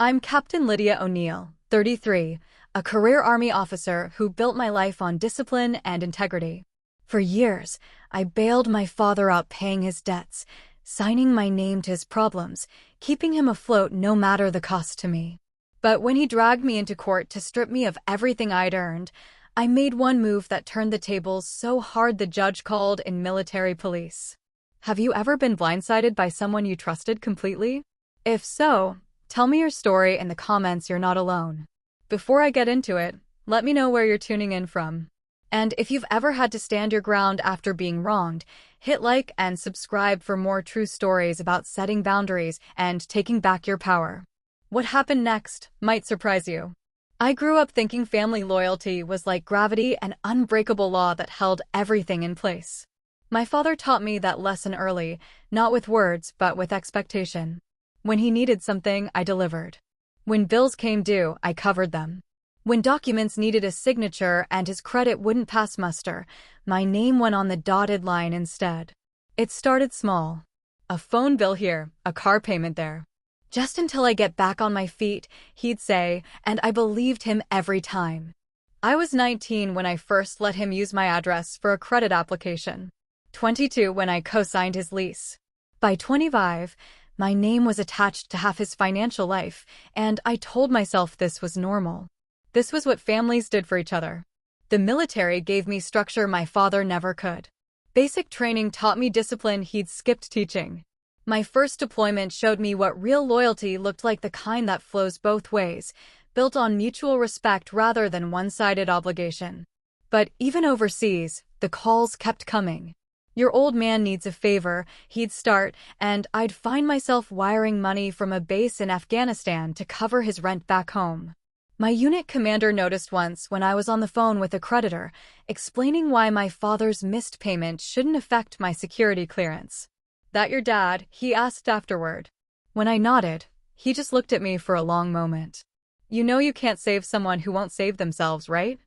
I'm Captain Lydia O'Neill, 33, a career Army officer who built my life on discipline and integrity. For years, I bailed my father out paying his debts, signing my name to his problems, keeping him afloat no matter the cost to me. But when he dragged me into court to strip me of everything I'd earned, I made one move that turned the tables so hard the judge called in military police. Have you ever been blindsided by someone you trusted completely? If so, tell me your story in the comments. You're not alone. Before I get into it, let me know where you're tuning in from. And if you've ever had to stand your ground after being wronged, hit like and subscribe for more true stories about setting boundaries and taking back your power. What happened next might surprise you. I grew up thinking family loyalty was like gravity, an unbreakable law that held everything in place. My father taught me that lesson early, not with words but with expectation. When he needed something, I delivered. When bills came due, I covered them. When documents needed a signature and his credit wouldn't pass muster, my name went on the dotted line instead. It started small. A phone bill here, a car payment there. Just until I get back on my feet, he'd say, and I believed him every time. I was 19 when I first let him use my address for a credit application. 22 when I co-signed his lease. By 25, my name was attached to half his financial life, and I told myself this was normal. This was what families did for each other. The military gave me structure my father never could. Basic training taught me discipline he'd skipped teaching. My first deployment showed me what real loyalty looked like, the kind that flows both ways, built on mutual respect rather than one-sided obligation. But even overseas, the calls kept coming. Your old man needs a favor, he'd start, and I'd find myself wiring money from a base in Afghanistan to cover his rent back home. My unit commander noticed once when I was on the phone with a creditor, explaining why my father's missed payment shouldn't affect my security clearance. "That your dad?" he asked afterward. When I nodded, he just looked at me for a long moment. "You know you can't save someone who won't save themselves, right?"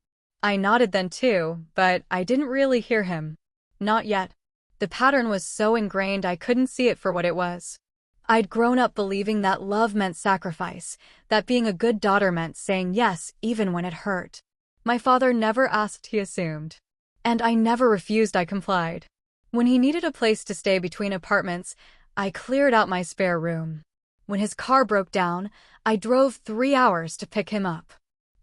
I nodded then too, but I didn't really hear him. Not yet. The pattern was so ingrained I couldn't see it for what it was. I'd grown up believing that love meant sacrifice, that being a good daughter meant saying yes even when it hurt. My father never asked, he assumed. And I never refused, I complied. When he needed a place to stay between apartments, I cleared out my spare room. When his car broke down, I drove 3 hours to pick him up.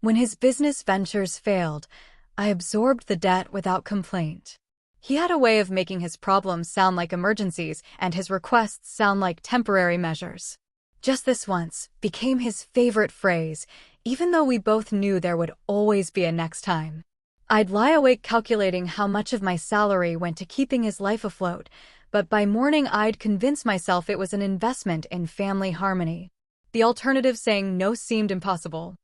When his business ventures failed, I absorbed the debt without complaint. He had a way of making his problems sound like emergencies and his requests sound like temporary measures. "Just this once" became his favorite phrase, even though we both knew there would always be a next time. I'd lie awake calculating how much of my salary went to keeping his life afloat, but by morning I'd convince myself it was an investment in family harmony. The alternative, saying no, seemed impossible.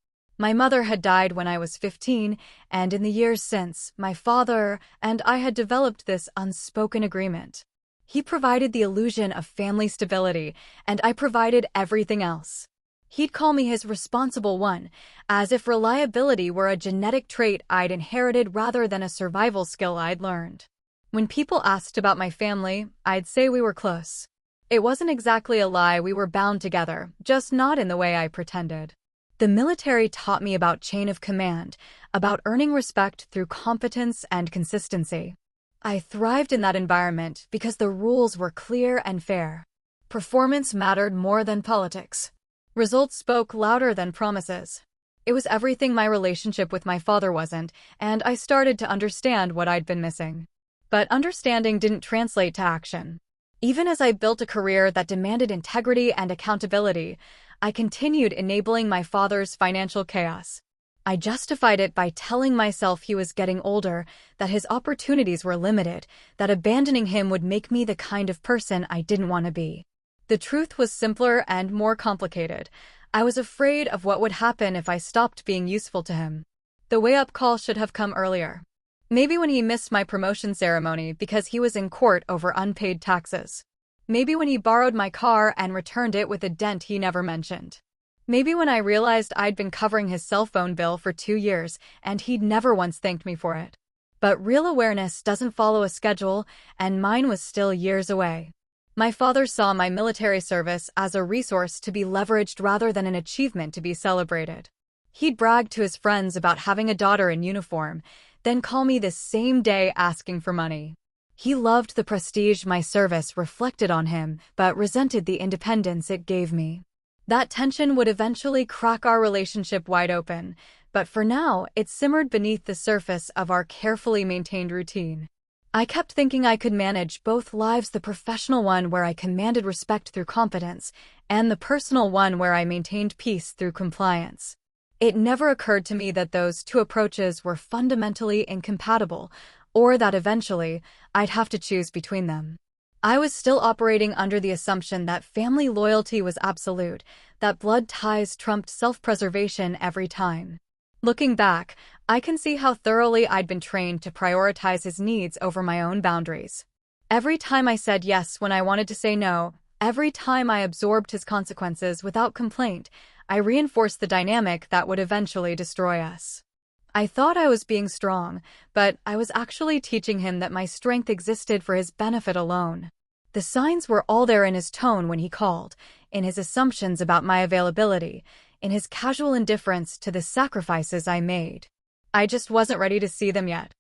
My mother had died when I was 15, and in the years since, my father and I had developed this unspoken agreement. He provided the illusion of family stability, and I provided everything else. He'd call me his responsible one, as if reliability were a genetic trait I'd inherited rather than a survival skill I'd learned. When people asked about my family, I'd say we were close. It wasn't exactly a lie, we were bound together, just not in the way I pretended. The military taught me about chain of command, about earning respect through competence and consistency. I thrived in that environment because the rules were clear and fair. Performance mattered more than politics. Results spoke louder than promises. It was everything my relationship with my father wasn't, and I started to understand what I'd been missing. But understanding didn't translate to action. Even as I built a career that demanded integrity and accountability, I continued enabling my father's financial chaos. I justified it by telling myself he was getting older, that his opportunities were limited, that abandoning him would make me the kind of person I didn't want to be. The truth was simpler and more complicated. I was afraid of what would happen if I stopped being useful to him. The wake-up call should have come earlier. Maybe when he missed my promotion ceremony because he was in court over unpaid taxes. Maybe when he borrowed my car and returned it with a dent he never mentioned. Maybe when I realized I'd been covering his cell phone bill for 2 years and he'd never once thanked me for it. But real awareness doesn't follow a schedule, and mine was still years away. My father saw my military service as a resource to be leveraged rather than an achievement to be celebrated. He'd brag to his friends about having a daughter in uniform, then call me the same day asking for money. He loved the prestige my service reflected on him, but resented the independence it gave me. That tension would eventually crack our relationship wide open, but for now, it simmered beneath the surface of our carefully maintained routine. I kept thinking I could manage both lives, the professional one where I commanded respect through competence, and the personal one where I maintained peace through compliance. It never occurred to me that those two approaches were fundamentally incompatible, or that eventually, I'd have to choose between them. I was still operating under the assumption that family loyalty was absolute, that blood ties trumped self-preservation every time. Looking back, I can see how thoroughly I'd been trained to prioritize his needs over my own boundaries. Every time I said yes when I wanted to say no, every time I absorbed his consequences without complaint, I reinforced the dynamic that would eventually destroy us. I thought I was being strong, but I was actually teaching him that my strength existed for his benefit alone. The signs were all there in his tone when he called, in his assumptions about my availability, in his casual indifference to the sacrifices I made. I just wasn't ready to see them yet.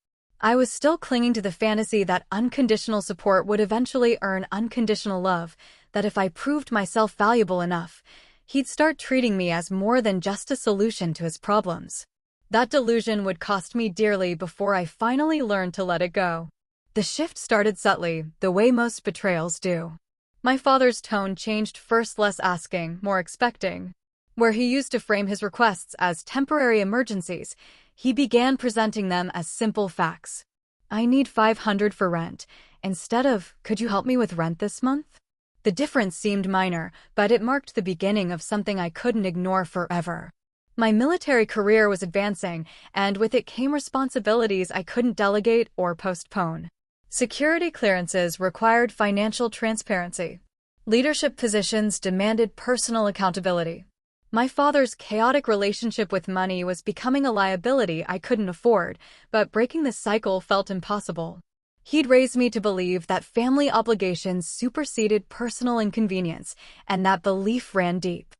I was still clinging to the fantasy that unconditional support would eventually earn unconditional love, that if I proved myself valuable enough, he'd start treating me as more than just a solution to his problems. That delusion would cost me dearly before I finally learned to let it go. The shift started subtly, the way most betrayals do. My father's tone changed, first less asking, more expecting. Where he used to frame his requests as temporary emergencies, he began presenting them as simple facts. I need $500 for rent, instead of, could you help me with rent this month? The difference seemed minor, but it marked the beginning of something I couldn't ignore forever. My military career was advancing, and with it came responsibilities I couldn't delegate or postpone. Security clearances required financial transparency. Leadership positions demanded personal accountability. My father's chaotic relationship with money was becoming a liability I couldn't afford, but breaking the cycle felt impossible. He'd raised me to believe that family obligations superseded personal inconvenience, and that belief ran deep.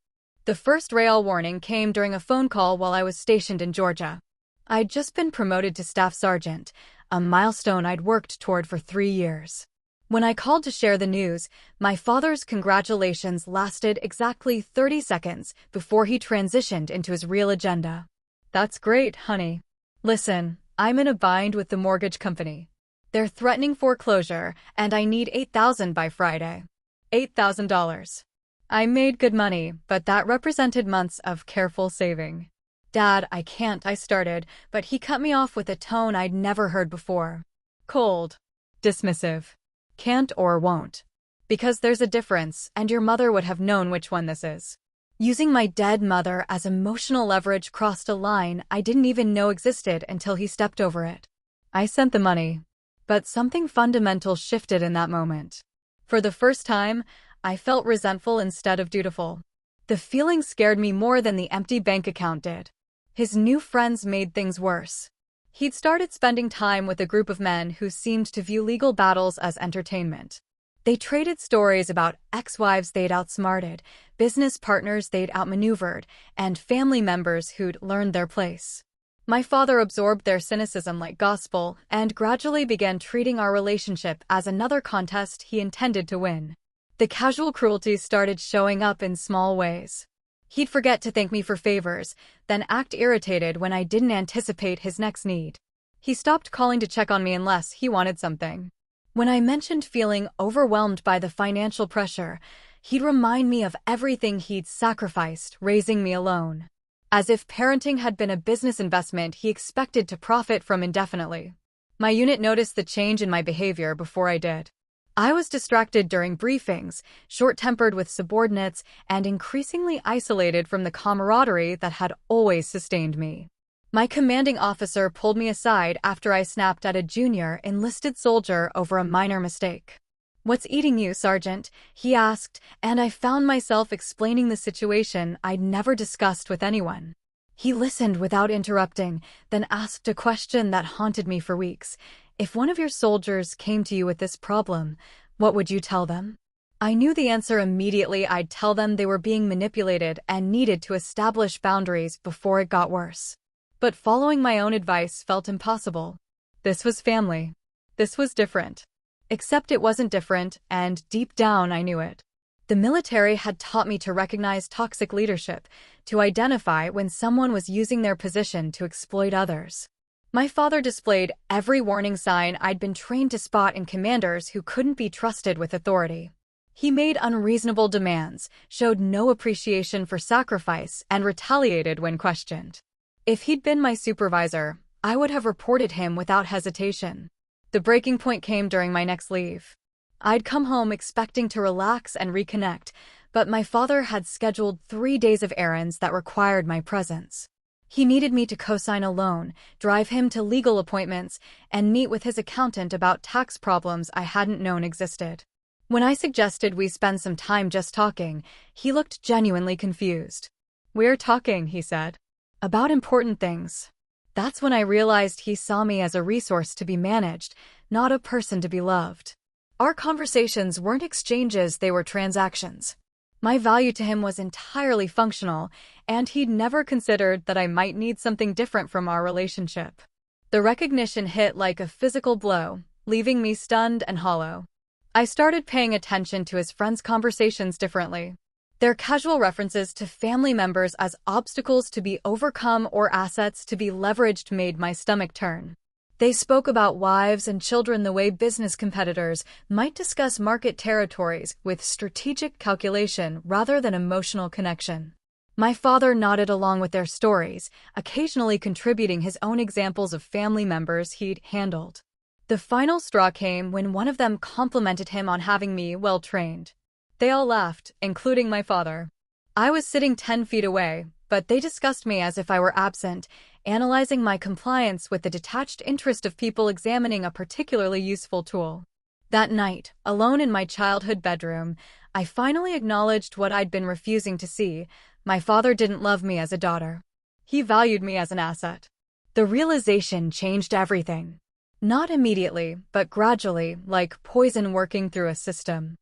The first rail warning came during a phone call while I was stationed in Georgia. I'd just been promoted to staff sergeant, a milestone I'd worked toward for 3 years. When I called to share the news, my father's congratulations lasted exactly 30 seconds before he transitioned into his real agenda. That's great, honey. Listen, I'm in a bind with the mortgage company. They're threatening foreclosure, and I need $8,000 by Friday. $8,000. I made good money, but that represented months of careful saving. Dad, I can't, I started, but he cut me off with a tone I'd never heard before. Cold. Dismissive. Can't or won't. Because there's a difference, and your mother would have known which one this is. Using my dead mother as emotional leverage crossed a line I didn't even know existed until he stepped over it. I sent the money. But something fundamental shifted in that moment. For the first time, I felt resentful instead of dutiful. The feeling scared me more than the empty bank account did. His new friends made things worse. He'd started spending time with a group of men who seemed to view legal battles as entertainment. They traded stories about ex-wives they'd outsmarted, business partners they'd outmaneuvered, and family members who'd learned their place. My father absorbed their cynicism like gospel and gradually began treating our relationship as another contest he intended to win. The casual cruelty started showing up in small ways. He'd forget to thank me for favors, then act irritated when I didn't anticipate his next need. He stopped calling to check on me unless he wanted something. When I mentioned feeling overwhelmed by the financial pressure, he'd remind me of everything he'd sacrificed raising me alone. As if parenting had been a business investment he expected to profit from indefinitely. My unit noticed the change in my behavior before I did. I was distracted during briefings, short-tempered with subordinates, and increasingly isolated from the camaraderie that had always sustained me. My commanding officer pulled me aside after I snapped at a junior enlisted soldier over a minor mistake. "What's eating you, Sergeant?" he asked, and I found myself explaining the situation I'd never discussed with anyone. He listened without interrupting, then asked a question that haunted me for weeks. "If one of your soldiers came to you with this problem, what would you tell them?" I knew the answer immediately. I'd tell them they were being manipulated and needed to establish boundaries before it got worse. But following my own advice felt impossible. This was family. This was different. Except it wasn't different, and deep down I knew it. The military had taught me to recognize toxic leadership, to identify when someone was using their position to exploit others. My father displayed every warning sign I'd been trained to spot in commanders who couldn't be trusted with authority. He made unreasonable demands, showed no appreciation for sacrifice, and retaliated when questioned. If he'd been my supervisor, I would have reported him without hesitation. The breaking point came during my next leave. I'd come home expecting to relax and reconnect, but my father had scheduled 3 days of errands that required my presence. He needed me to co-sign a loan, drive him to legal appointments, and meet with his accountant about tax problems I hadn't known existed. When I suggested we spend some time just talking, he looked genuinely confused. "We're talking," he said, "about important things." That's when I realized he saw me as a resource to be managed, not a person to be loved. Our conversations weren't exchanges, they were transactions. My value to him was entirely functional, and he'd never considered that I might need something different from our relationship. The recognition hit like a physical blow, leaving me stunned and hollow. I started paying attention to his friends' conversations differently. Their casual references to family members as obstacles to be overcome or assets to be leveraged made my stomach turn. They spoke about wives and children the way business competitors might discuss market territories with strategic calculation rather than emotional connection. My father nodded along with their stories, occasionally contributing his own examples of family members he'd handled. The final straw came when one of them complimented him on having me well trained. They all laughed, including my father. I was sitting 10 feet away, but they discussed me as if I were absent, analyzing my compliance with the detached interest of people examining a particularly useful tool. That night, alone in my childhood bedroom, I finally acknowledged what I'd been refusing to see. My father didn't love me as a daughter. He valued me as an asset. The realization changed everything. Not immediately, but gradually, like poison working through a system.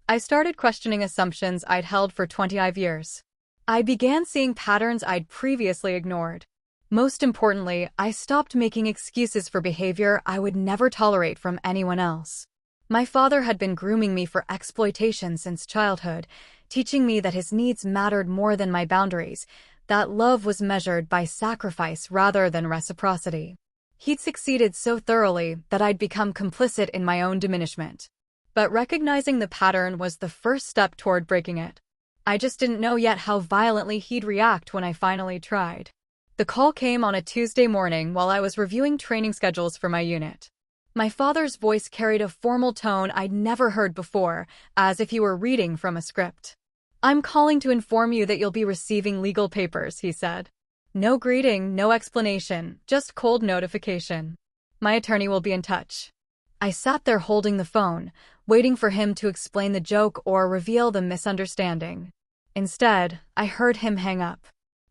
I started questioning assumptions I'd held for 25 years. I began seeing patterns I'd previously ignored. Most importantly, I stopped making excuses for behavior I would never tolerate from anyone else. My father had been grooming me for exploitation since childhood, teaching me that his needs mattered more than my boundaries, that love was measured by sacrifice rather than reciprocity. He'd succeeded so thoroughly that I'd become complicit in my own diminishment. But recognizing the pattern was the first step toward breaking it. I just didn't know yet how violently he'd react when I finally tried. The call came on a Tuesday morning while I was reviewing training schedules for my unit. My father's voice carried a formal tone I'd never heard before, as if he were reading from a script. "I'm calling to inform you that you'll be receiving legal papers," he said. No greeting, no explanation, just cold notification. "My attorney will be in touch." I sat there holding the phone, waiting for him to explain the joke or reveal the misunderstanding. Instead, I heard him hang up.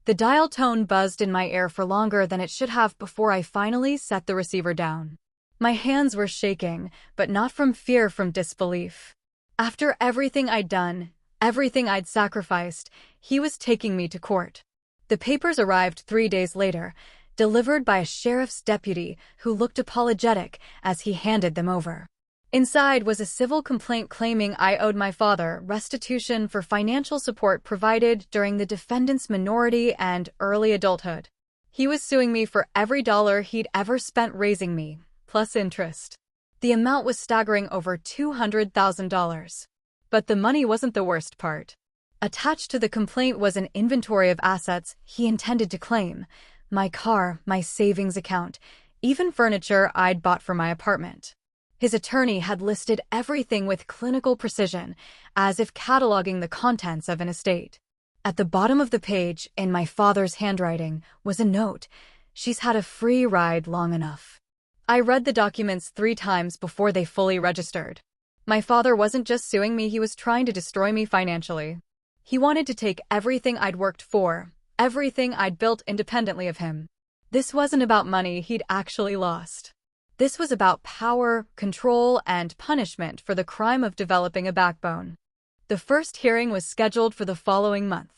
The dial tone buzzed in my ear for longer than it should have before I finally set the receiver down. My hands were shaking, but not from fear, from disbelief. After everything I'd done, everything I'd sacrificed, he was taking me to court. The papers arrived 3 days later, delivered by a sheriff's deputy who looked apologetic as he handed them over. Inside was a civil complaint claiming I owed my father restitution for financial support provided during the defendant's minority and early adulthood. He was suing me for every dollar he'd ever spent raising me, plus interest. The amount was staggering, over $200,000. But the money wasn't the worst part. Attached to the complaint was an inventory of assets he intended to claim: my car, my savings account, even furniture I'd bought for my apartment. His attorney had listed everything with clinical precision, as if cataloging the contents of an estate. At the bottom of the page, in my father's handwriting, was a note: "She's had a free ride long enough." I read the documents 3 times before they fully registered. My father wasn't just suing me, he was trying to destroy me financially. He wanted to take everything I'd worked for, everything I'd built independently of him. This wasn't about money he'd actually lost. This was about power, control, and punishment for the crime of developing a backbone. The first hearing was scheduled for the following month.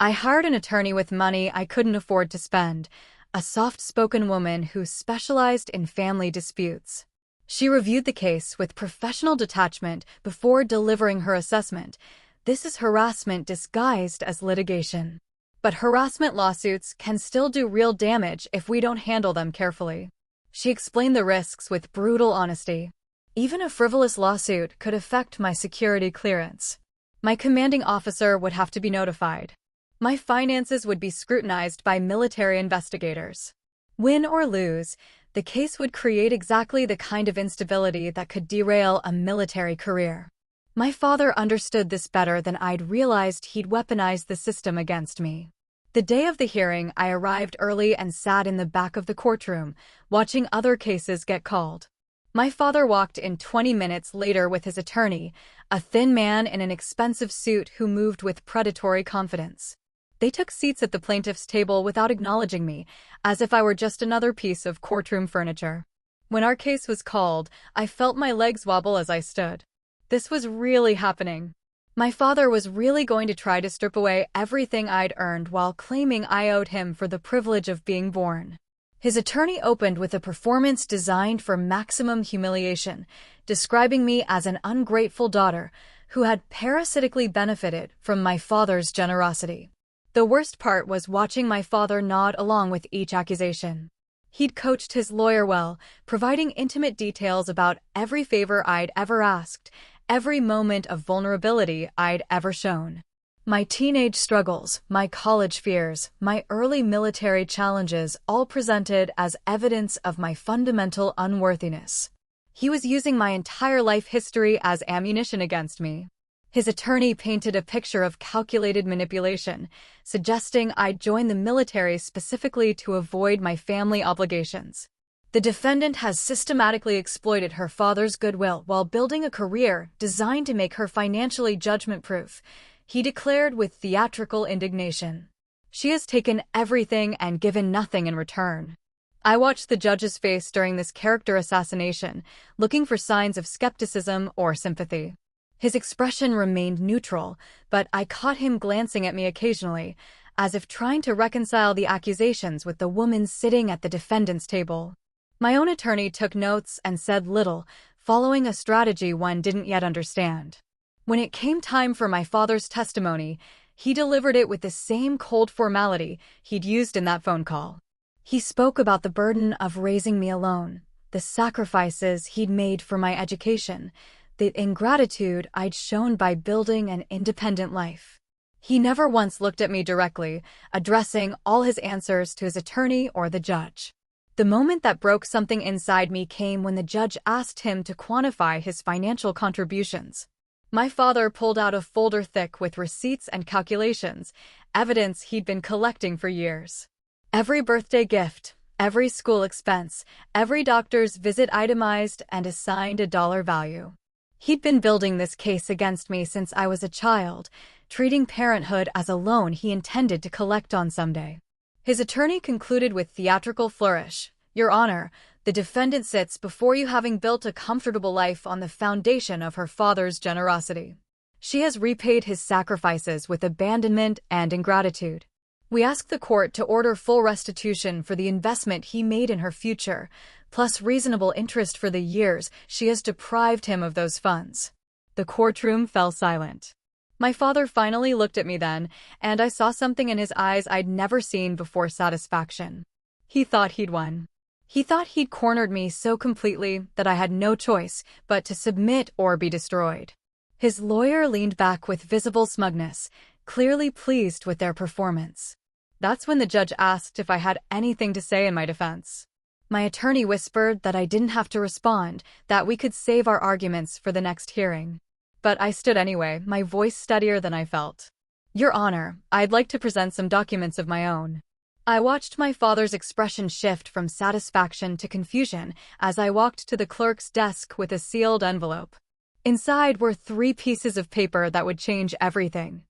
I hired an attorney with money I couldn't afford to spend, a soft-spoken woman who specialized in family disputes. She reviewed the case with professional detachment before delivering her assessment. This is harassment disguised as litigation. But harassment lawsuits can still do real damage if we don't handle them carefully. She explained the risks with brutal honesty. Even a frivolous lawsuit could affect my security clearance. My commanding officer would have to be notified. My finances would be scrutinized by military investigators. Win or lose, the case would create exactly the kind of instability that could derail a military career. My father understood this better than I'd realized. He'd weaponized the system against me. The day of the hearing, I arrived early and sat in the back of the courtroom, watching other cases get called. My father walked in 20 minutes later with his attorney, a thin man in an expensive suit who moved with predatory confidence. They took seats at the plaintiff's table without acknowledging me, as if I were just another piece of courtroom furniture. When our case was called, I felt my legs wobble as I stood. This was really happening. My father was really going to try to strip away everything I'd earned while claiming I owed him for the privilege of being born. His attorney opened with a performance designed for maximum humiliation, describing me as an ungrateful daughter who had parasitically benefited from my father's generosity. The worst part was watching my father nod along with each accusation. He'd coached his lawyer well, providing intimate details about every favor I'd ever asked, every moment of vulnerability I'd ever shown. My teenage struggles, my college fears, my early military challenges all presented as evidence of my fundamental unworthiness. He was using my entire life history as ammunition against me. His attorney painted a picture of calculated manipulation, suggesting I'd join the military specifically to avoid my family obligations. The defendant has systematically exploited her father's goodwill while building a career designed to make her financially judgment-proof, he declared with theatrical indignation. She has taken everything and given nothing in return. I watched the judge's face during this character assassination, looking for signs of skepticism or sympathy. His expression remained neutral, but I caught him glancing at me occasionally, as if trying to reconcile the accusations with the woman sitting at the defendant's table. My own attorney took notes and said little, following a strategy one didn't yet understand. When it came time for my father's testimony, he delivered it with the same cold formality he'd used in that phone call. He spoke about the burden of raising me alone, the sacrifices he'd made for my education, the ingratitude I'd shown by building an independent life. He never once looked at me directly, addressing all his answers to his attorney or the judge. The moment that broke something inside me came when the judge asked him to quantify his financial contributions. My father pulled out a folder thick with receipts and calculations, evidence he'd been collecting for years. Every birthday gift, every school expense, every doctor's visit itemized and assigned a dollar value. He'd been building this case against me since I was a child, treating parenthood as a loan he intended to collect on someday. His attorney concluded with theatrical flourish, "Your Honor, the defendant sits before you having built a comfortable life on the foundation of her father's generosity. She has repaid his sacrifices with abandonment and ingratitude. We ask the court to order full restitution for the investment he made in her future, plus reasonable interest for the years she has deprived him of those funds." The courtroom fell silent. My father finally looked at me then, and I saw something in his eyes I'd never seen before: satisfaction. He thought he'd won. He thought he'd cornered me so completely that I had no choice but to submit or be destroyed. His lawyer leaned back with visible smugness, clearly pleased with their performance. That's when the judge asked if I had anything to say in my defense. My attorney whispered that I didn't have to respond, that we could save our arguments for the next hearing. But I stood anyway, my voice steadier than I felt. "Your Honor, I'd like to present some documents of my own." I watched my father's expression shift from satisfaction to confusion as I walked to the clerk's desk with a sealed envelope. Inside were 3 pieces of paper that would change everything.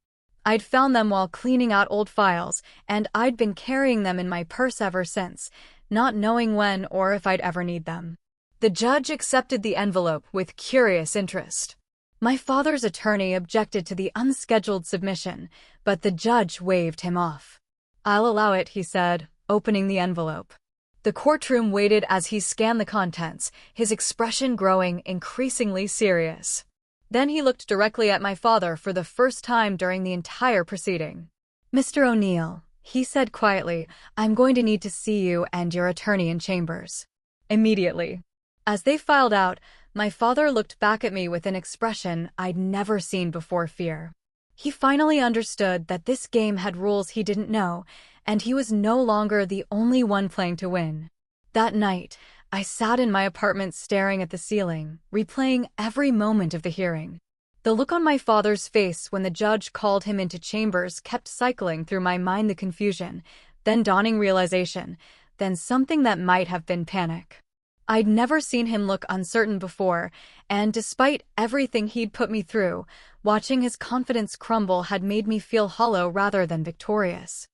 I'd found them while cleaning out old files, and I'd been carrying them in my purse ever since, not knowing when or if I'd ever need them. The judge accepted the envelope with curious interest. My father's attorney objected to the unscheduled submission, but the judge waved him off. "I'll allow it," he said, opening the envelope. The courtroom waited as he scanned the contents, his expression growing increasingly serious. Then he looked directly at my father for the first time during the entire proceeding. "Mr. O'Neill," he said quietly, "I'm going to need to see you and your attorney in chambers." Immediately. As they filed out, my father looked back at me with an expression I'd never seen before: fear. He finally understood that this game had rules he didn't know, and he was no longer the only one playing to win. That night, I sat in my apartment staring at the ceiling, replaying every moment of the hearing. The look on my father's face when the judge called him into chambers kept cycling through my mind: the confusion, then dawning realization, then something that might have been panic. I'd never seen him look uncertain before, and despite everything he'd put me through, watching his confidence crumble had made me feel hollow rather than victorious.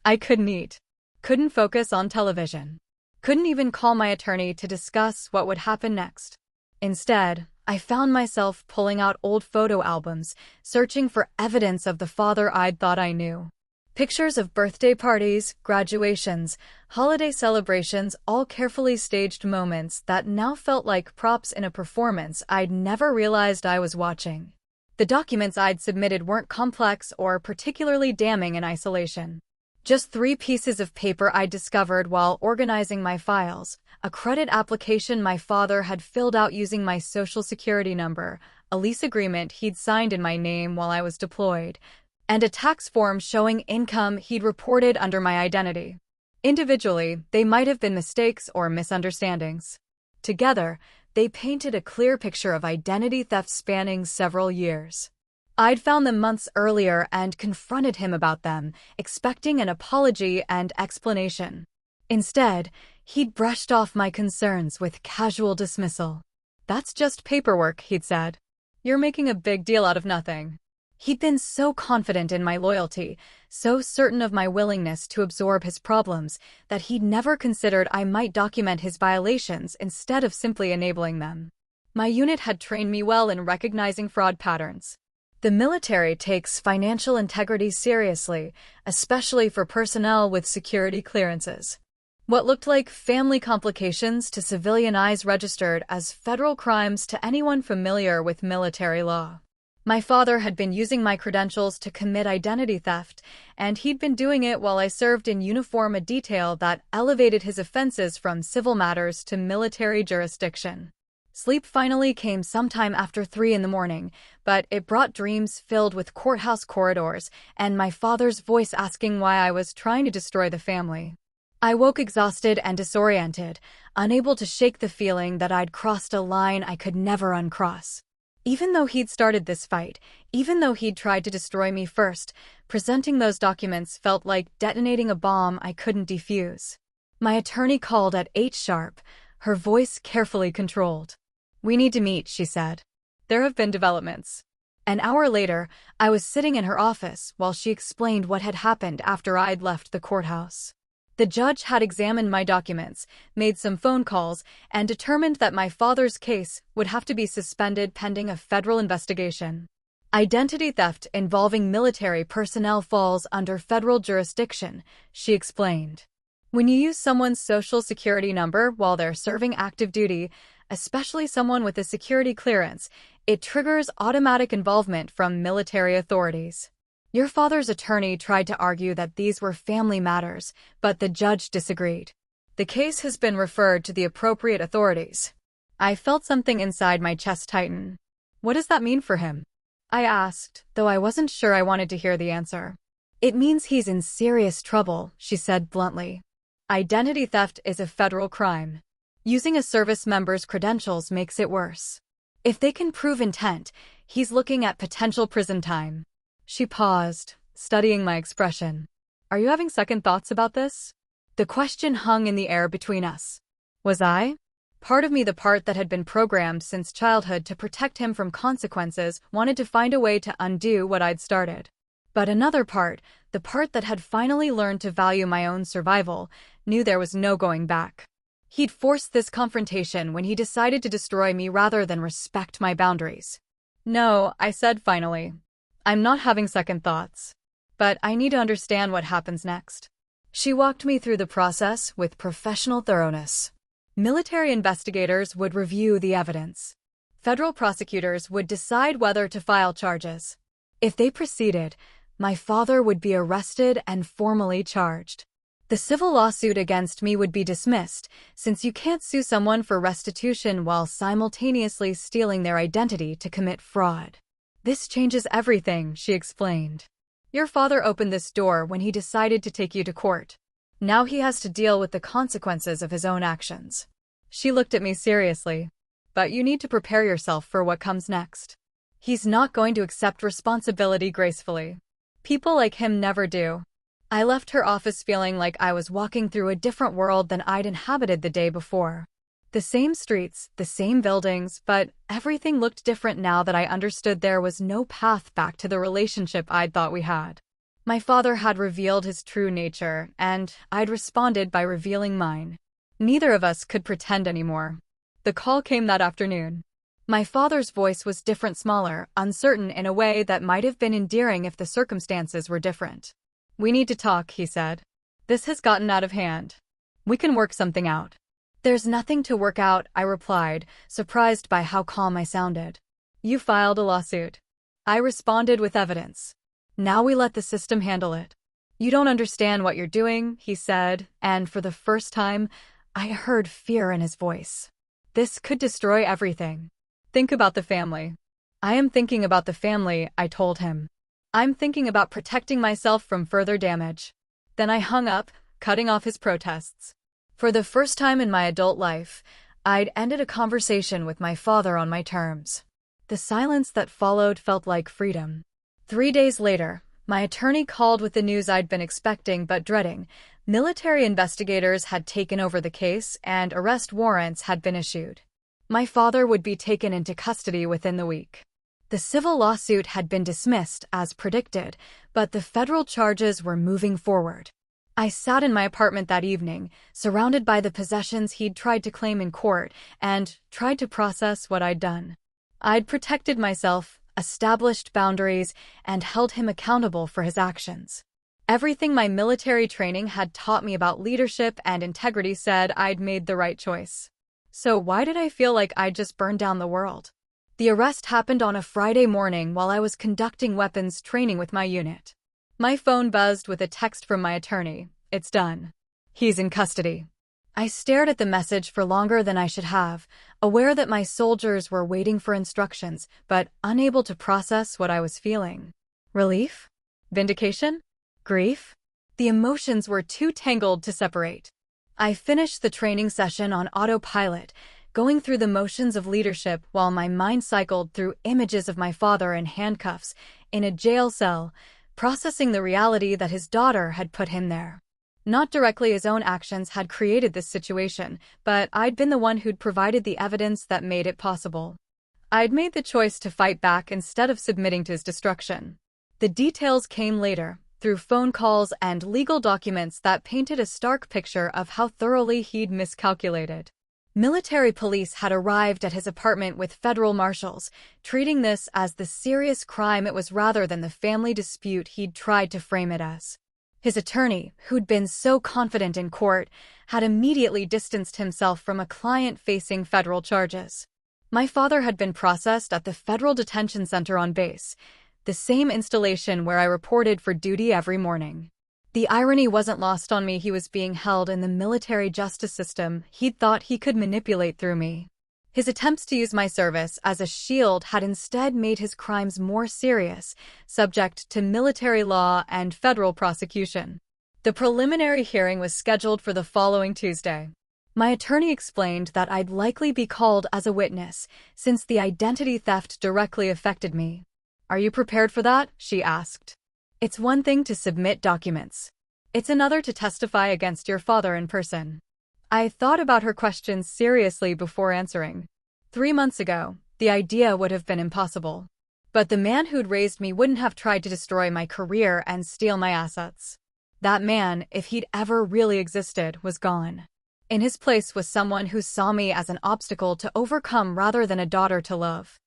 I couldn't eat, couldn't focus on television, couldn't even call my attorney to discuss what would happen next. Instead, I found myself pulling out old photo albums, searching for evidence of the father I'd thought I knew. Pictures of birthday parties, graduations, holiday celebrations, all carefully staged moments that now felt like props in a performance I'd never realized I was watching. The documents I'd submitted weren't complex or particularly damning in isolation. Just 3 pieces of paper I'd discovered while organizing my files: a credit application my father had filled out using my social security number, a lease agreement he'd signed in my name while I was deployed, and a tax form showing income he'd reported under my identity. Individually, they might have been mistakes or misunderstandings. Together, they painted a clear picture of identity theft spanning several years. I'd found them months earlier and confronted him about them, expecting an apology and explanation. Instead, he'd brushed off my concerns with casual dismissal. "That's just paperwork," he'd said. "You're making a big deal out of nothing." He'd been so confident in my loyalty, so certain of my willingness to absorb his problems, that he'd never considered I might document his violations instead of simply enabling them. My unit had trained me well in recognizing fraud patterns. The military takes financial integrity seriously, especially for personnel with security clearances. What looked like family complications to civilian eyes registered as federal crimes to anyone familiar with military law. My father had been using my credentials to commit identity theft, and he'd been doing it while I served in uniform, a detail that elevated his offenses from civil matters to military jurisdiction. Sleep finally came sometime after 3 in the morning, but it brought dreams filled with courthouse corridors and my father's voice asking why I was trying to destroy the family. I woke exhausted and disoriented, unable to shake the feeling that I'd crossed a line I could never uncross. Even though he'd started this fight, even though he'd tried to destroy me first, presenting those documents felt like detonating a bomb I couldn't defuse. My attorney called at 8 sharp, her voice carefully controlled. "We need to meet," she said. "There have been developments." An hour later, I was sitting in her office while she explained what had happened after I'd left the courthouse. The judge had examined my documents, made some phone calls, and determined that my father's case would have to be suspended pending a federal investigation. Identity theft involving military personnel falls under federal jurisdiction, she explained. When you use someone's social security number while they're serving active duty, especially someone with a security clearance, it triggers automatic involvement from military authorities. Your father's attorney tried to argue that these were family matters, but the judge disagreed. The case has been referred to the appropriate authorities. I felt something inside my chest tighten. "What does that mean for him?" I asked, though I wasn't sure I wanted to hear the answer. "It means he's in serious trouble," she said bluntly. Identity theft is a federal crime. Using a service member's credentials makes it worse. If they can prove intent, he's looking at potential prison time. She paused, studying my expression. "Are you having second thoughts about this?" The question hung in the air between us. Was I? Part of me, the part that had been programmed since childhood to protect him from consequences, wanted to find a way to undo what I'd started. But another part, the part that had finally learned to value my own survival, knew there was no going back. He'd forced this confrontation when he decided to destroy me rather than respect my boundaries. No, I said finally. I'm not having second thoughts. But I need to understand what happens next. She walked me through the process with professional thoroughness. Military investigators would review the evidence. Federal prosecutors would decide whether to file charges. If they proceeded, my father would be arrested and formally charged. The civil lawsuit against me would be dismissed, since you can't sue someone for restitution while simultaneously stealing their identity to commit fraud. This changes everything, she explained. Your father opened this door when he decided to take you to court. Now he has to deal with the consequences of his own actions. She looked at me seriously. But you need to prepare yourself for what comes next. He's not going to accept responsibility gracefully. People like him never do. I left her office feeling like I was walking through a different world than I'd inhabited the day before. The same streets, the same buildings, but everything looked different now that I understood there was no path back to the relationship I'd thought we had. My father had revealed his true nature, and I'd responded by revealing mine. Neither of us could pretend anymore. The call came that afternoon. My father's voice was different, smaller, uncertain in a way that might have been endearing if the circumstances were different. We need to talk, he said. This has gotten out of hand. We can work something out. There's nothing to work out, I replied, surprised by how calm I sounded. You filed a lawsuit. I responded with evidence. Now we let the system handle it. You don't understand what you're doing, he said, and for the first time, I heard fear in his voice. This could destroy everything. Think about the family. I am thinking about the family, I told him. I'm thinking about protecting myself from further damage. Then I hung up, cutting off his protests. For the first time in my adult life, I'd ended a conversation with my father on my terms. The silence that followed felt like freedom. 3 days later, my attorney called with the news I'd been expecting but dreading. Military investigators had taken over the case and arrest warrants had been issued. My father would be taken into custody within the week. The civil lawsuit had been dismissed as predicted, but the federal charges were moving forward. I sat in my apartment that evening, surrounded by the possessions he'd tried to claim in court, and tried to process what I'd done. I'd protected myself, established boundaries, and held him accountable for his actions. Everything my military training had taught me about leadership and integrity said I'd made the right choice. So why did I feel like I'd just burned down the world? The arrest happened on a Friday morning while I was conducting weapons training with my unit. My phone buzzed with a text from my attorney. It's done. He's in custody. I stared at the message for longer than I should have, aware that my soldiers were waiting for instructions, but unable to process what I was feeling. Relief? Vindication? Grief? The emotions were too tangled to separate. I finished the training session on autopilot, going through the motions of leadership while my mind cycled through images of my father in handcuffs, in a jail cell, processing the reality that his daughter had put him there. Not directly his own actions had created this situation, but I'd been the one who'd provided the evidence that made it possible. I'd made the choice to fight back instead of submitting to his destruction. The details came later, through phone calls and legal documents that painted a stark picture of how thoroughly he'd miscalculated. Military police had arrived at his apartment with federal marshals, treating this as the serious crime it was rather than the family dispute he'd tried to frame it as. His attorney, who'd been so confident in court, had immediately distanced himself from a client facing federal charges. My father had been processed at the Federal Detention Center on base, the same installation where I reported for duty every morning. The irony wasn't lost on me. He was being held in the military justice system he'd thought he could manipulate through me. His attempts to use my service as a shield had instead made his crimes more serious, subject to military law and federal prosecution. The preliminary hearing was scheduled for the following Tuesday. My attorney explained that I'd likely be called as a witness, since the identity theft directly affected me. Are you prepared for that? She asked. It's one thing to submit documents. It's another to testify against your father in person. I thought about her questions seriously before answering. 3 months ago, the idea would have been impossible. But the man who'd raised me wouldn't have tried to destroy my career and steal my assets. That man, if he'd ever really existed, was gone. In his place was someone who saw me as an obstacle to overcome rather than a daughter to love.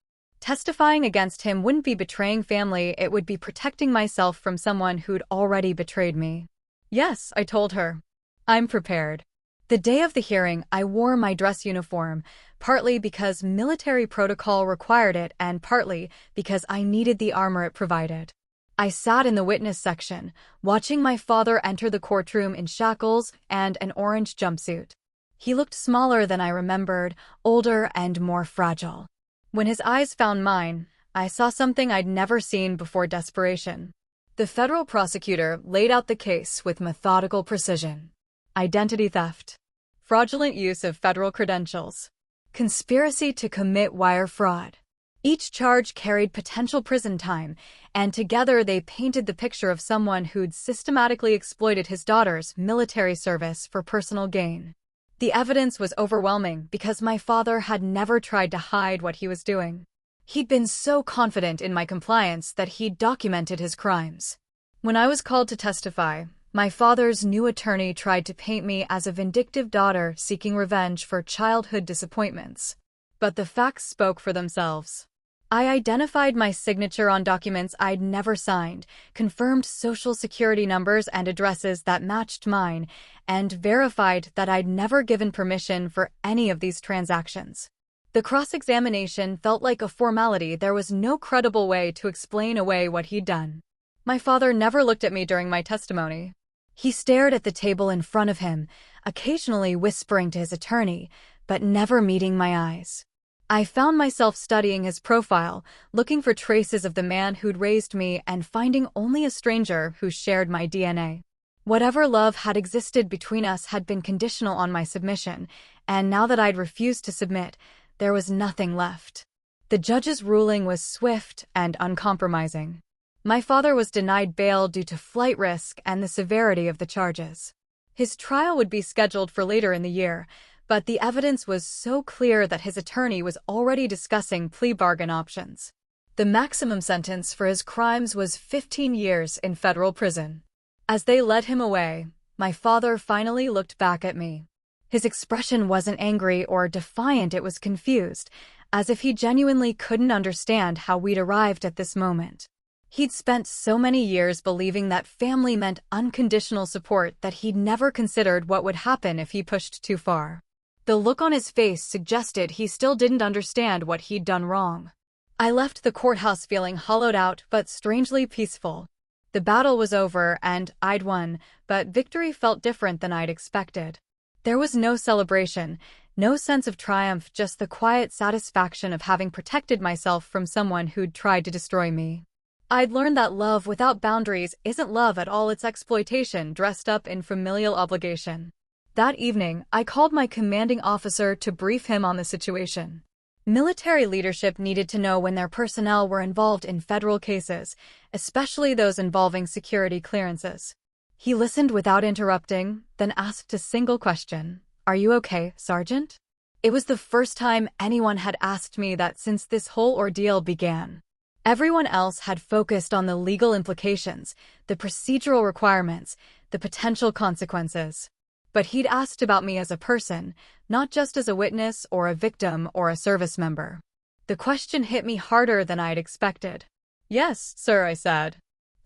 Testifying against him wouldn't be betraying family, it would be protecting myself from someone who'd already betrayed me. Yes, I told her. I'm prepared. The day of the hearing, I wore my dress uniform, partly because military protocol required it and partly because I needed the armor it provided. I sat in the witness section, watching my father enter the courtroom in shackles and an orange jumpsuit. He looked smaller than I remembered, older and more fragile. When his eyes found mine, I saw something I'd never seen before: desperation. The federal prosecutor laid out the case with methodical precision. Identity theft, fraudulent use of federal credentials, conspiracy to commit wire fraud. Each charge carried potential prison time, and together they painted the picture of someone who'd systematically exploited his daughter's military service for personal gain. The evidence was overwhelming because my father had never tried to hide what he was doing. He'd been so confident in my compliance that he'd documented his crimes. When I was called to testify, my father's new attorney tried to paint me as a vindictive daughter seeking revenge for childhood disappointments. But the facts spoke for themselves. I identified my signature on documents I'd never signed, confirmed social security numbers and addresses that matched mine, and verified that I'd never given permission for any of these transactions. The cross-examination felt like a formality. There was no credible way to explain away what he'd done. My father never looked at me during my testimony. He stared at the table in front of him, occasionally whispering to his attorney, but never meeting my eyes. I found myself studying his profile, looking for traces of the man who'd raised me and finding only a stranger who shared my DNA. Whatever love had existed between us had been conditional on my submission, and now that I'd refused to submit, there was nothing left. The judge's ruling was swift and uncompromising. My father was denied bail due to flight risk and the severity of the charges. His trial would be scheduled for later in the year, but the evidence was so clear that his attorney was already discussing plea bargain options. The maximum sentence for his crimes was 15 years in federal prison. As they led him away, my father finally looked back at me. His expression wasn't angry or defiant, it was confused, as if he genuinely couldn't understand how we'd arrived at this moment. He'd spent so many years believing that family meant unconditional support that he'd never considered what would happen if he pushed too far. The look on his face suggested he still didn't understand what he'd done wrong. I left the courthouse feeling hollowed out but strangely peaceful. The battle was over and I'd won, but victory felt different than I'd expected. There was no celebration, no sense of triumph, just the quiet satisfaction of having protected myself from someone who'd tried to destroy me. I'd learned that love without boundaries isn't love at all, it's exploitation dressed up in familial obligation. That evening, I called my commanding officer to brief him on the situation. Military leadership needed to know when their personnel were involved in federal cases, especially those involving security clearances. He listened without interrupting, then asked a single question. "Are you okay, Sergeant?" It was the first time anyone had asked me that since this whole ordeal began. Everyone else had focused on the legal implications, the procedural requirements, the potential consequences. But he'd asked about me as a person, not just as a witness or a victim or a service member. The question hit me harder than I'd expected. "Yes, sir," I said.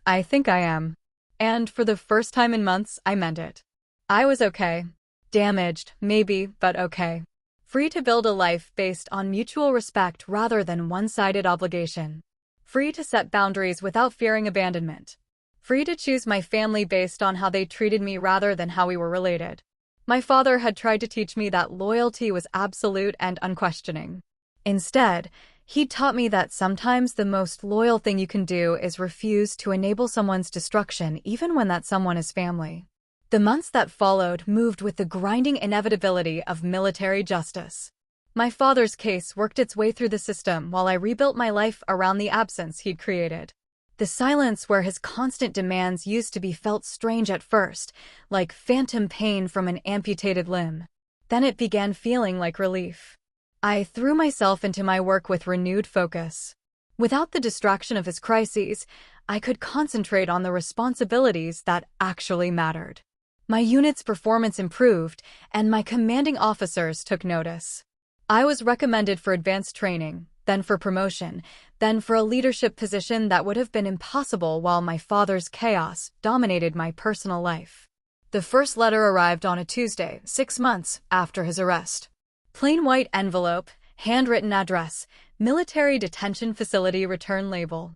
"I think I am." And for the first time in months, I meant it. I was okay. Damaged, maybe, but okay. Free to build a life based on mutual respect rather than one-sided obligation. Free to set boundaries without fearing abandonment. Free to choose my family based on how they treated me rather than how we were related. My father had tried to teach me that loyalty was absolute and unquestioning. Instead, he taught me that sometimes the most loyal thing you can do is refuse to enable someone's destruction, even when that someone is family. The months that followed moved with the grinding inevitability of military justice. My father's case worked its way through the system while I rebuilt my life around the absence he'd created. The silence where his constant demands used to be felt strange at first, like phantom pain from an amputated limb. Then it began feeling like relief. I threw myself into my work with renewed focus. Without the distraction of his crises, I could concentrate on the responsibilities that actually mattered. My unit's performance improved, and my commanding officers took notice. I was recommended for advanced training, then for promotion, then for a leadership position that would have been impossible while my father's chaos dominated my personal life. The first letter arrived on a Tuesday, 6 months after his arrest. Plain white envelope, handwritten address, military detention facility return label.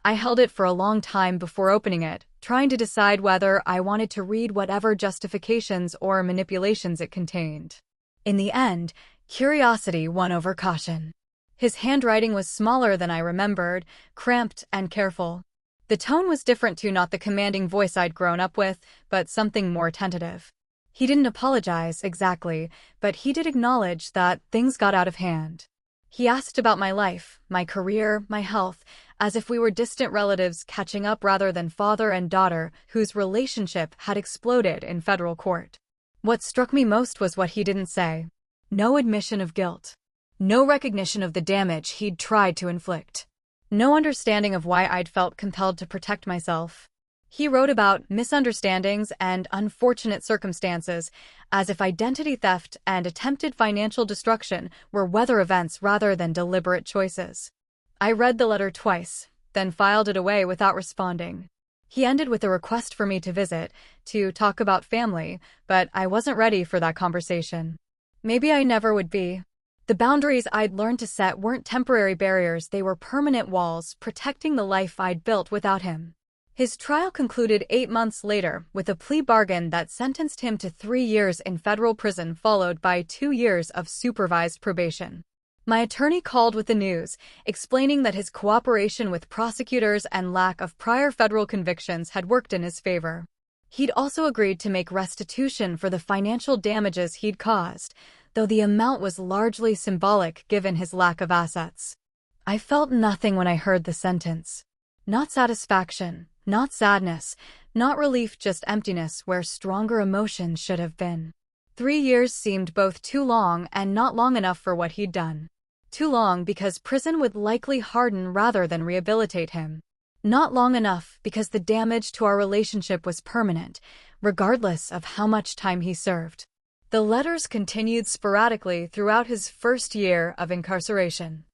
I held it for a long time before opening it, trying to decide whether I wanted to read whatever justifications or manipulations it contained. In the end, curiosity won over caution. His handwriting was smaller than I remembered, cramped and careful. The tone was different too, not the commanding voice I'd grown up with, but something more tentative. He didn't apologize exactly, but he did acknowledge that things got out of hand. He asked about my life, my career, my health, as if we were distant relatives catching up rather than father and daughter whose relationship had exploded in federal court. What struck me most was what he didn't say. No admission of guilt. No recognition of the damage he'd tried to inflict. No understanding of why I'd felt compelled to protect myself. He wrote about misunderstandings and unfortunate circumstances, as if identity theft and attempted financial destruction were weather events rather than deliberate choices. I read the letter twice, then filed it away without responding. He ended with a request for me to visit, to talk about family, but I wasn't ready for that conversation. Maybe I never would be. The boundaries I'd learned to set weren't temporary barriers, they were permanent walls protecting the life I'd built without him. His trial concluded 8 months later with a plea bargain that sentenced him to 3 years in federal prison, followed by 2 years of supervised probation. My attorney called with the news, explaining that his cooperation with prosecutors and lack of prior federal convictions had worked in his favor. He'd also agreed to make restitution for the financial damages he'd caused, though the amount was largely symbolic given his lack of assets. I felt nothing when I heard the sentence. Not satisfaction, not sadness, not relief, just emptiness where stronger emotions should have been. 3 years seemed both too long and not long enough for what he'd done. Too long because prison would likely harden rather than rehabilitate him. Not long enough because the damage to our relationship was permanent, regardless of how much time he served. The letters continued sporadically throughout his first year of incarceration.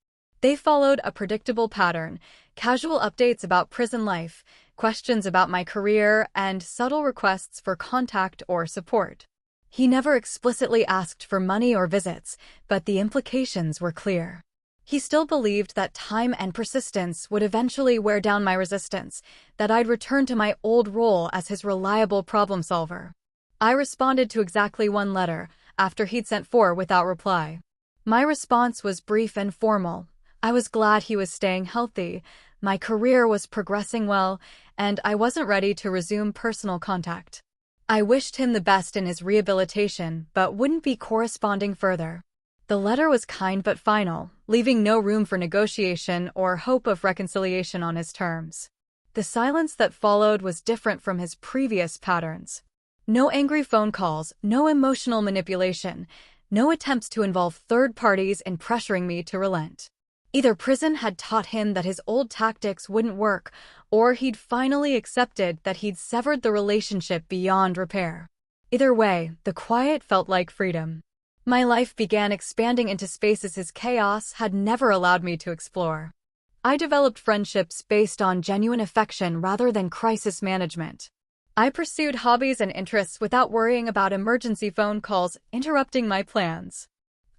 They followed a predictable pattern: casual updates about prison life, questions about my career, and subtle requests for contact or support. He never explicitly asked for money or visits, but the implications were clear. He still believed that time and persistence would eventually wear down my resistance, that I'd return to my old role as his reliable problem solver. I responded to exactly 1 letter, after he'd sent 4 without reply. My response was brief and formal. I was glad he was staying healthy, my career was progressing well, and I wasn't ready to resume personal contact. I wished him the best in his rehabilitation, but wouldn't be corresponding further. The letter was kind but final, leaving no room for negotiation or hope of reconciliation on his terms. The silence that followed was different from his previous patterns. No angry phone calls, no emotional manipulation, no attempts to involve third parties in pressuring me to relent. Either prison had taught him that his old tactics wouldn't work, or he'd finally accepted that he'd severed the relationship beyond repair. Either way, the quiet felt like freedom. My life began expanding into spaces his chaos had never allowed me to explore. I developed friendships based on genuine affection rather than crisis management. I pursued hobbies and interests without worrying about emergency phone calls interrupting my plans.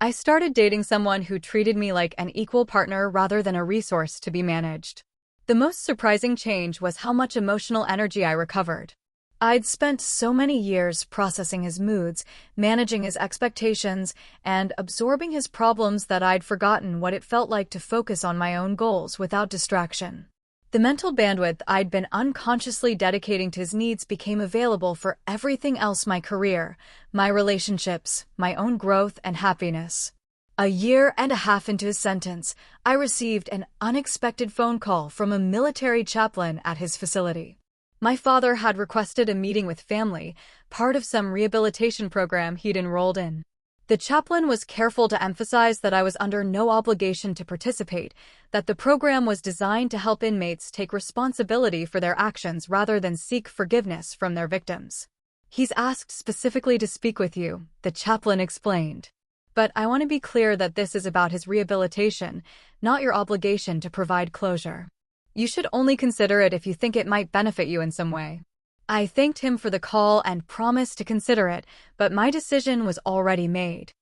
I started dating someone who treated me like an equal partner rather than a resource to be managed. The most surprising change was how much emotional energy I recovered. I'd spent so many years processing his moods, managing his expectations, and absorbing his problems that I'd forgotten what it felt like to focus on my own goals without distraction. The mental bandwidth I'd been unconsciously dedicating to his needs became available for everything else: my career, my relationships, my own growth and happiness. 1.5 years into his sentence, I received an unexpected phone call from a military chaplain at his facility. My father had requested a meeting with family, part of some rehabilitation program he'd enrolled in. The chaplain was careful to emphasize that I was under no obligation to participate, that the program was designed to help inmates take responsibility for their actions rather than seek forgiveness from their victims. "He's asked specifically to speak with you," the chaplain explained. But I want to be clear that this is about his rehabilitation, not your obligation to provide closure. You should only consider it if you think it might benefit you in some way. I thanked him for the call and promised to consider it, but my decision was already made.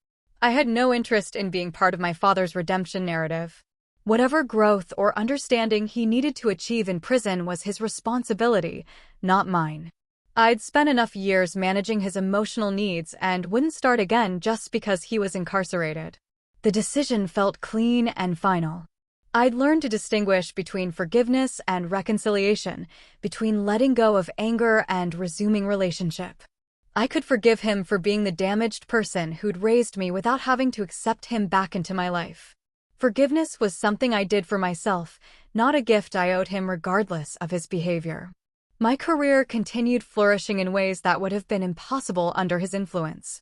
I had no interest in being part of my father's redemption narrative. Whatever growth or understanding he needed to achieve in prison was his responsibility, not mine. I'd spent enough years managing his emotional needs and wouldn't start again just because he was incarcerated. The decision felt clean and final. I'd learned to distinguish between forgiveness and reconciliation, between letting go of anger and resuming relationship. I could forgive him for being the damaged person who'd raised me without having to accept him back into my life. Forgiveness was something I did for myself, not a gift I owed him regardless of his behavior. My career continued flourishing in ways that would have been impossible under his influence.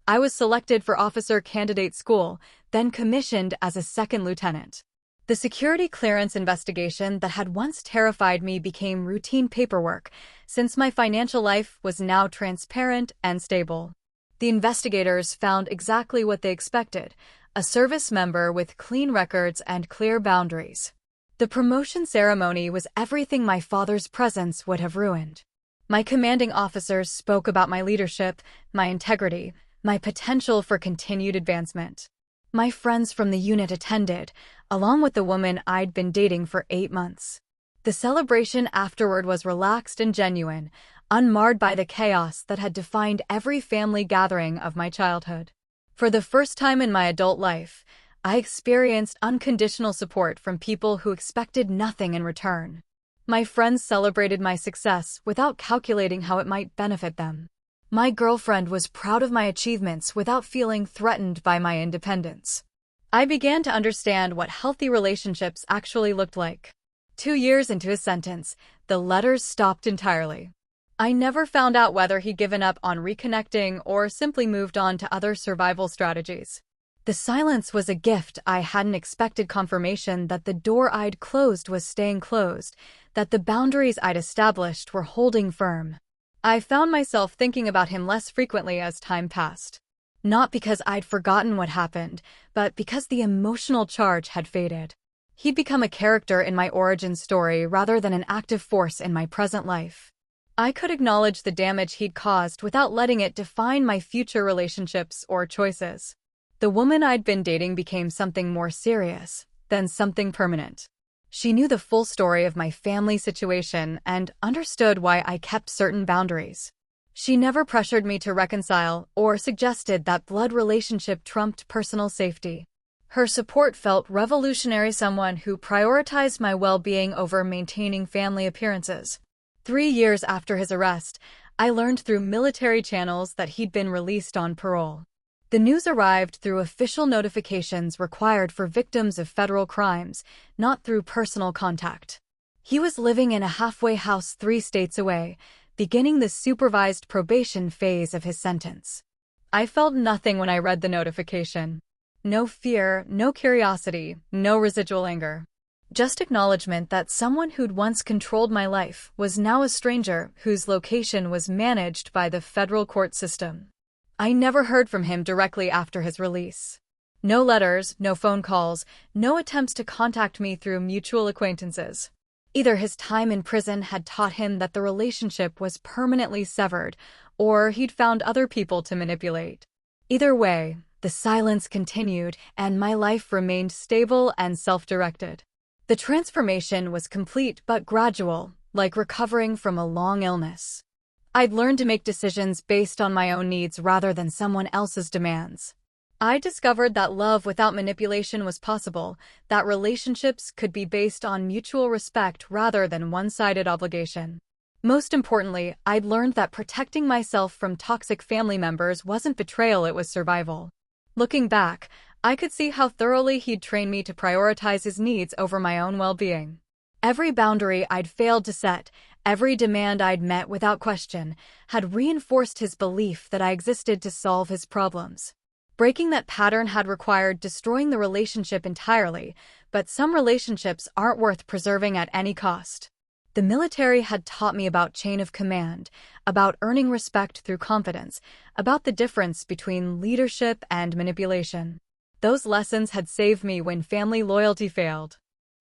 I was selected for officer candidate school, then commissioned as a second lieutenant. The security clearance investigation that had once terrified me became routine paperwork, since my financial life was now transparent and stable. The investigators found exactly what they expected: a service member with clean records and clear boundaries. The promotion ceremony was everything my father's presence would have ruined. My commanding officers spoke about my leadership, my integrity, my potential for continued advancement. My friends from the unit attended, along with the woman I'd been dating for 8 months. The celebration afterward was relaxed and genuine, unmarred by the chaos that had defined every family gathering of my childhood. For the first time in my adult life, I experienced unconditional support from people who expected nothing in return. My friends celebrated my success without calculating how it might benefit them. My girlfriend was proud of my achievements without feeling threatened by my independence. I began to understand what healthy relationships actually looked like. 2 years into his sentence, the letters stopped entirely. I never found out whether he'd given up on reconnecting or simply moved on to other survival strategies. The silence was a gift. I hadn't expected confirmation that the door I'd closed was staying closed, that the boundaries I'd established were holding firm. I found myself thinking about him less frequently as time passed. Not because I'd forgotten what happened, but because the emotional charge had faded. He'd become a character in my origin story rather than an active force in my present life. I could acknowledge the damage he'd caused without letting it define my future relationships or choices. The woman I'd been dating became something more serious, then something permanent. She knew the full story of my family situation and understood why I kept certain boundaries. She never pressured me to reconcile or suggested that blood relationship trumped personal safety. Her support felt revolutionary, someone who prioritized my well-being over maintaining family appearances. 3 years after his arrest, I learned through military channels that he'd been released on parole. The news arrived through official notifications required for victims of federal crimes, not through personal contact. He was living in a halfway house 3 states away, beginning the supervised probation phase of his sentence. I felt nothing when I read the notification. No fear, no curiosity, no residual anger. Just acknowledgement that someone who'd once controlled my life was now a stranger whose location was managed by the federal court system. I never heard from him directly after his release. No letters, no phone calls, no attempts to contact me through mutual acquaintances. Either his time in prison had taught him that the relationship was permanently severed, or he'd found other people to manipulate. Either way, the silence continued, and my life remained stable and self-directed. The transformation was complete but gradual, like recovering from a long illness. I'd learned to make decisions based on my own needs rather than someone else's demands. I discovered that love without manipulation was possible, that relationships could be based on mutual respect rather than one-sided obligation. Most importantly, I'd learned that protecting myself from toxic family members wasn't betrayal, it was survival. Looking back, I could see how thoroughly he'd trained me to prioritize his needs over my own well-being. Every boundary I'd failed to set, every demand I'd met without question, had reinforced his belief that I existed to solve his problems. Breaking that pattern had required destroying the relationship entirely, but some relationships aren't worth preserving at any cost. The military had taught me about chain of command, about earning respect through confidence, about the difference between leadership and manipulation. Those lessons had saved me when family loyalty failed.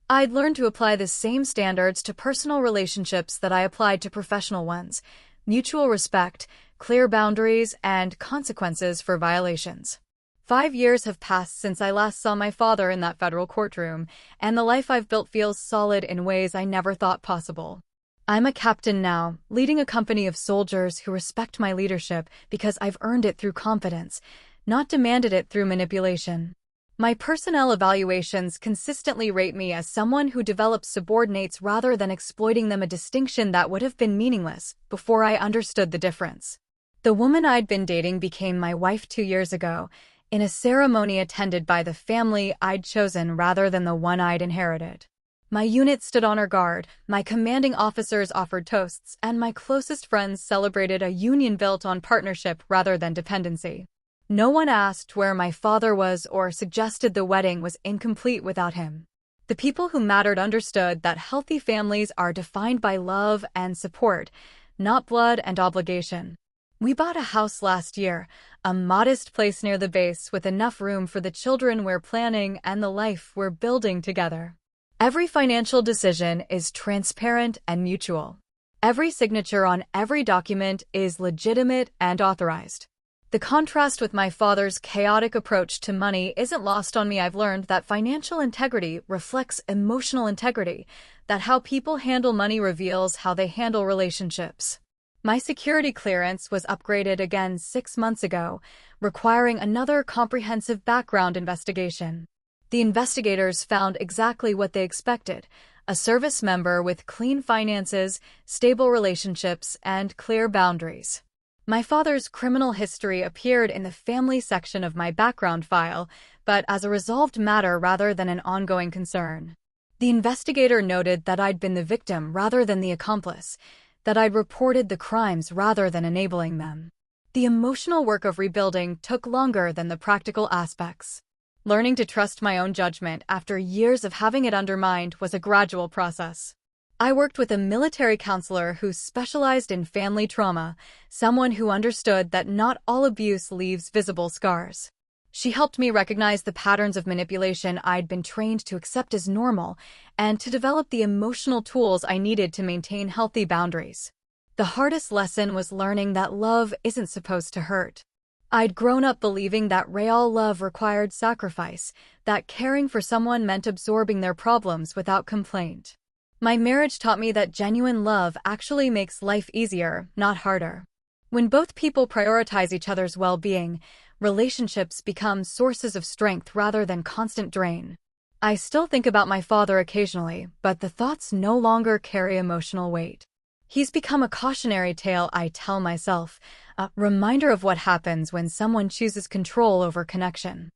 I'd learned to apply the same standards to personal relationships that I applied to professional ones: mutual respect, clear boundaries, and consequences for violations. 5 years have passed since I last saw my father in that federal courtroom, and the life I've built feels solid in ways I never thought possible. I'm a captain now, leading a company of soldiers who respect my leadership because I've earned it through confidence, not demanded it through manipulation. My personnel evaluations consistently rate me as someone who develops subordinates rather than exploiting them, a distinction that would have been meaningless before I understood the difference. The woman I'd been dating became my wife 2 years ago, in a ceremony attended by the family I'd chosen rather than the one I'd inherited. My unit stood on our guard, my commanding officers offered toasts, and my closest friends celebrated a union built on partnership rather than dependency. No one asked where my father was or suggested the wedding was incomplete without him. The people who mattered understood that healthy families are defined by love and support, not blood and obligation. We bought a house last year, a modest place near the base with enough room for the children we're planning and the life we're building together. Every financial decision is transparent and mutual. Every signature on every document is legitimate and authorized. The contrast with my father's chaotic approach to money isn't lost on me. I've learned that financial integrity reflects emotional integrity, that how people handle money reveals how they handle relationships. My security clearance was upgraded again 6 months ago, requiring another comprehensive background investigation. The investigators found exactly what they expected: a service member with clean finances, stable relationships, and clear boundaries. My father's criminal history appeared in the family section of my background file, but as a resolved matter rather than an ongoing concern. The investigator noted that I'd been the victim rather than the accomplice, that I'd reported the crimes rather than enabling them. The emotional work of rebuilding took longer than the practical aspects. Learning to trust my own judgment after years of having it undermined was a gradual process. I worked with a military counselor who specialized in family trauma, someone who understood that not all abuse leaves visible scars. She helped me recognize the patterns of manipulation I'd been trained to accept as normal and to develop the emotional tools I needed to maintain healthy boundaries. The hardest lesson was learning that love isn't supposed to hurt. I'd grown up believing that real love required sacrifice, that caring for someone meant absorbing their problems without complaint. My marriage taught me that genuine love actually makes life easier, not harder. When both people prioritize each other's well-being, relationships become sources of strength rather than constant drain. I still think about my father occasionally, but the thoughts no longer carry emotional weight. He's become a cautionary tale I tell myself, a reminder of what happens when someone chooses control over connection.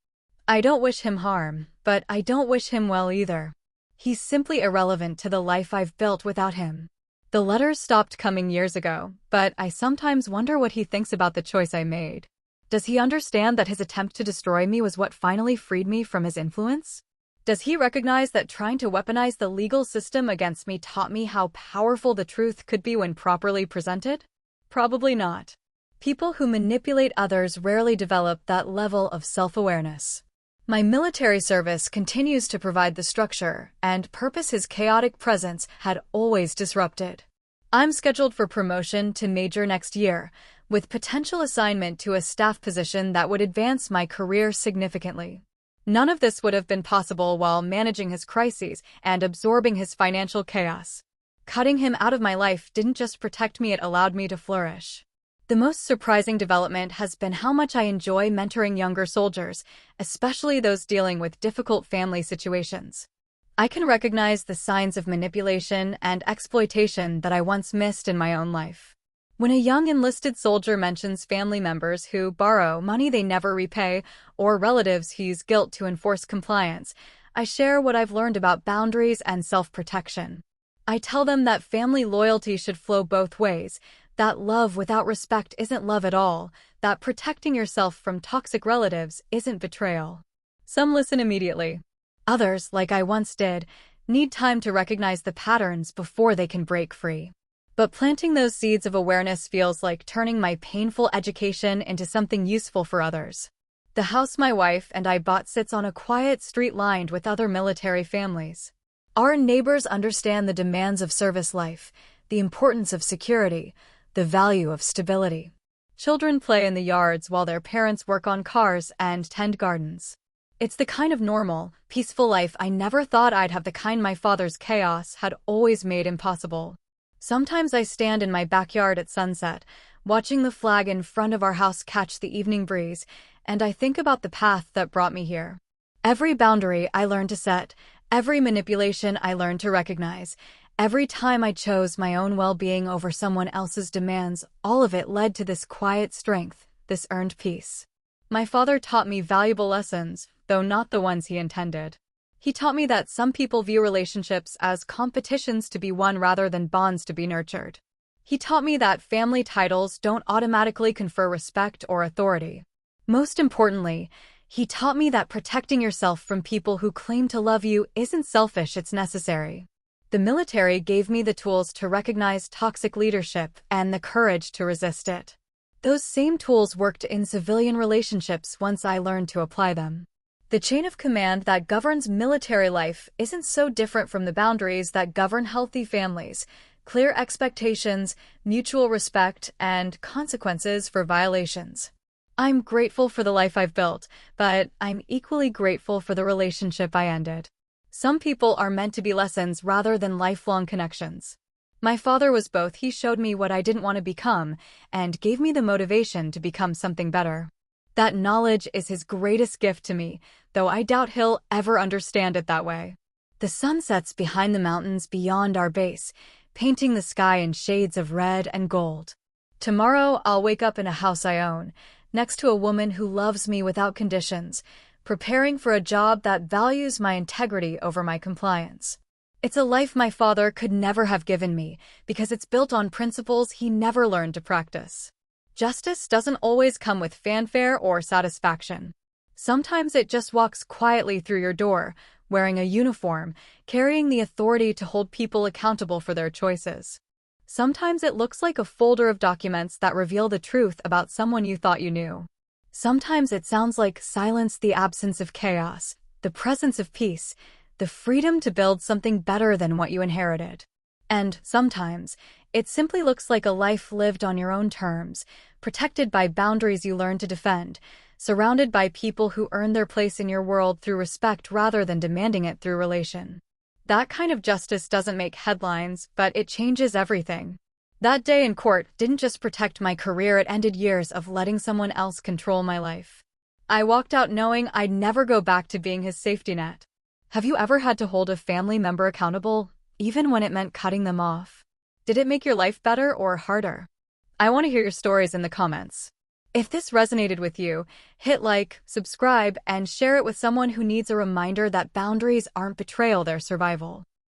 I don't wish him harm, but I don't wish him well either. He's simply irrelevant to the life I've built without him. The letters stopped coming years ago, but I sometimes wonder what he thinks about the choice I made. Does he understand that his attempt to destroy me was what finally freed me from his influence? Does he recognize that trying to weaponize the legal system against me taught me how powerful the truth could be when properly presented? Probably not. People who manipulate others rarely develop that level of self-awareness. My military service continues to provide the structure and purpose his chaotic presence had always disrupted. I'm scheduled for promotion to major next year, with potential assignment to a staff position that would advance my career significantly. None of this would have been possible while managing his crises and absorbing his financial chaos. Cutting him out of my life didn't just protect me, it allowed me to flourish. The most surprising development has been how much I enjoy mentoring younger soldiers, especially those dealing with difficult family situations. I can recognize the signs of manipulation and exploitation that I once missed in my own life. When a young enlisted soldier mentions family members who borrow money they never repay, or relatives who use guilt to enforce compliance, I share what I've learned about boundaries and self-protection. I tell them that family loyalty should flow both ways, that love without respect isn't love at all, that protecting yourself from toxic relatives isn't betrayal. Some listen immediately. Others, like I once did, need time to recognize the patterns before they can break free. But planting those seeds of awareness feels like turning my painful education into something useful for others. The house my wife and I bought sits on a quiet street lined with other military families. Our neighbors understand the demands of service life, the importance of security, the value of stability. Children play in the yards while their parents work on cars and tend gardens. It's the kind of normal, peaceful life I never thought I'd have, the kind my father's chaos had always made impossible. Sometimes I stand in my backyard at sunset, watching the flag in front of our house catch the evening breeze, and I think about the path that brought me here. Every boundary I learned to set, every manipulation I learned to recognize, every time I chose my own well-being over someone else's demands, all of it led to this quiet strength, this earned peace. My father taught me valuable lessons, though not the ones he intended. He taught me that some people view relationships as competitions to be won rather than bonds to be nurtured. He taught me that family titles don't automatically confer respect or authority. Most importantly, he taught me that protecting yourself from people who claim to love you isn't selfish, it's necessary. The military gave me the tools to recognize toxic leadership and the courage to resist it. Those same tools worked in civilian relationships once I learned to apply them. The chain of command that governs military life isn't so different from the boundaries that govern healthy families: clear expectations, mutual respect, and consequences for violations. I'm grateful for the life I've built, but I'm equally grateful for the relationship I ended. Some people are meant to be lessons rather than lifelong connections. My father was both. He showed me what I didn't want to become and gave me the motivation to become something better. That knowledge is his greatest gift to me, though I doubt he'll ever understand it that way. The sun sets behind the mountains beyond our base, painting the sky in shades of red and gold. Tomorrow I'll wake up in a house I own, next to a woman who loves me without conditions, preparing for a job that values my integrity over my compliance. It's a life my father could never have given me because it's built on principles he never learned to practice. Justice doesn't always come with fanfare or satisfaction. Sometimes it just walks quietly through your door, wearing a uniform, carrying the authority to hold people accountable for their choices. Sometimes it looks like a folder of documents that reveal the truth about someone you thought you knew. Sometimes it sounds like silence, the absence of chaos, the presence of peace, the freedom to build something better than what you inherited. And sometimes it simply looks like a life lived on your own terms, protected by boundaries you learned to defend, surrounded by people who earn their place in your world through respect rather than demanding it through relation. That kind of justice doesn't make headlines, but it changes everything. That day in court didn't just protect my career, it ended years of letting someone else control my life. I walked out knowing I'd never go back to being his safety net. Have you ever had to hold a family member accountable, even when it meant cutting them off? Did it make your life better or harder? I want to hear your stories in the comments. If this resonated with you, hit like, subscribe, and share it with someone who needs a reminder that boundaries aren't betrayal, they're survival.